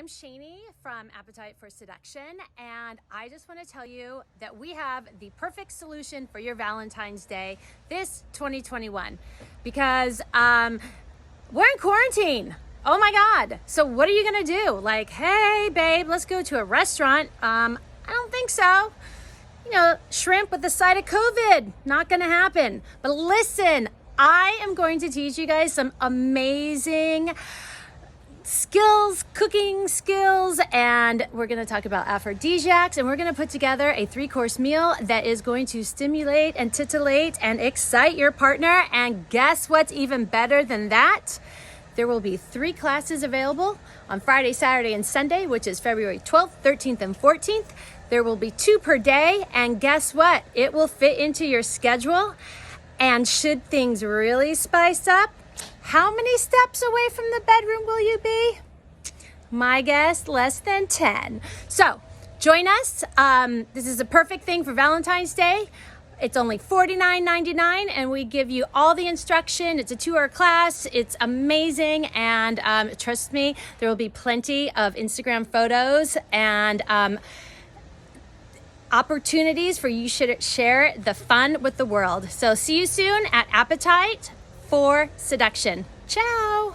I'm Shani from Appetite for Seduction, and I just want to tell you that we have the perfect solution for your Valentine's Day this 2021 because we're in quarantine. Oh my God. So what are you going to do? Like, hey, babe, let's go to a restaurant. I don't think so. You know, shrimp with the side of COVID, not going to happen. But listen, I am going to teach you guys some amazing skills, cooking skills, and we're going to talk about aphrodisiacs, and we're going to put together a 3-course meal that is going to stimulate and titillate and excite your partner. And guess what's even better than that? There will be 3 classes available on Friday, Saturday, and Sunday, which is February 12th, 13th, and 14th. There will be 2 per day, and guess what? It will fit into your schedule. And should things really spice up, how many steps away from the bedroom will you be? My guess, less than 10. So join us. This is a perfect thing for Valentine's Day. It's only $49.99, and we give you all the instruction. It's a 2-hour class. It's amazing, and trust me, there will be plenty of Instagram photos and opportunities for you to share the fun with the world. So see you soon at Appetite for Seduction. Ciao.